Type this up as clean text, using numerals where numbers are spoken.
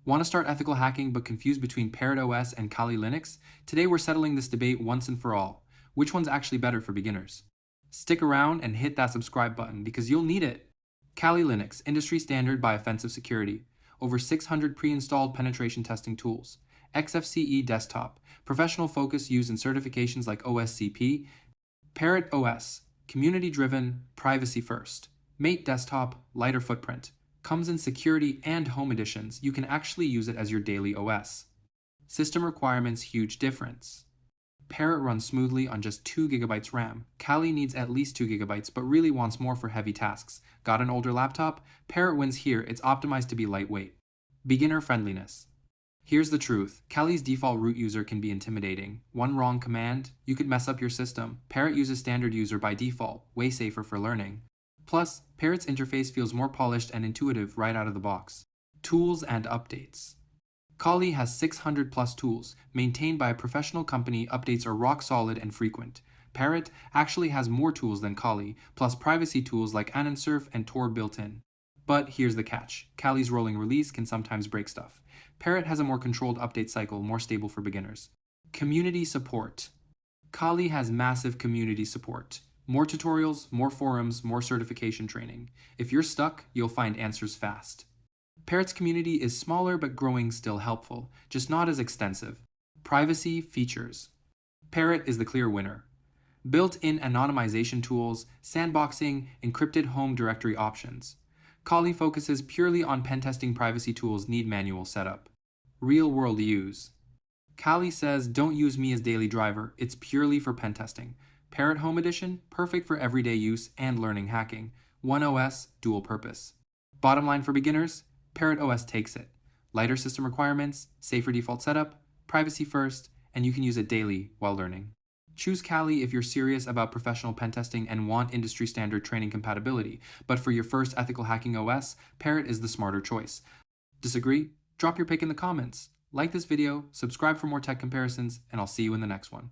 Want to start ethical hacking but confused between Parrot OS and Kali Linux? Today we're settling this debate once and for all. Which one's actually better for beginners? Stick around and hit that subscribe button because you'll need it. Kali Linux, industry standard by offensive security. Over 600 pre-installed penetration testing tools. Xfce desktop, professional focus used in certifications like OSCP. Parrot OS, community-driven, privacy first. Mate desktop, lighter footprint. Comes in security and home editions. You can actually use it as your daily OS. System requirements, huge difference. Parrot runs smoothly on just 2 GB RAM. Kali needs at least 2 GB but really wants more for heavy tasks. Got an older laptop? Parrot wins here, it's optimized to be lightweight. Beginner-friendliness. Here's the truth. Kali's default root user can be intimidating. One wrong command, you could mess up your system. Parrot uses standard user by default, way safer for learning. Plus, Parrot's interface feels more polished and intuitive right out of the box. Tools and updates. Kali has 600 plus tools. Maintained by a professional company, updates are rock solid and frequent. Parrot actually has more tools than Kali, plus privacy tools like Anonsurf and Tor built in. But here's the catch. Kali's rolling release can sometimes break stuff. Parrot has a more controlled update cycle, more stable for beginners. Community support. Kali has massive community support. More tutorials, more forums, more certification training. If you're stuck, you'll find answers fast. Parrot's community is smaller but growing, still helpful, just not as extensive. Privacy features. Parrot is the clear winner. Built-in anonymization tools, sandboxing, encrypted home directory options. Kali focuses purely on pen testing. Privacy tools need manual setup. Real-world use. Kali says, don't use me as daily driver, it's purely for pen testing. Parrot Home Edition, perfect for everyday use and learning hacking. One OS, dual purpose. Bottom line for beginners, Parrot OS takes it. Lighter system requirements, safer default setup, privacy first, and you can use it daily while learning. Choose Kali if you're serious about professional pen testing and want industry standard training compatibility, but for your first ethical hacking OS, Parrot is the smarter choice. Disagree? Drop your pick in the comments. Like this video, subscribe for more tech comparisons, and I'll see you in the next one.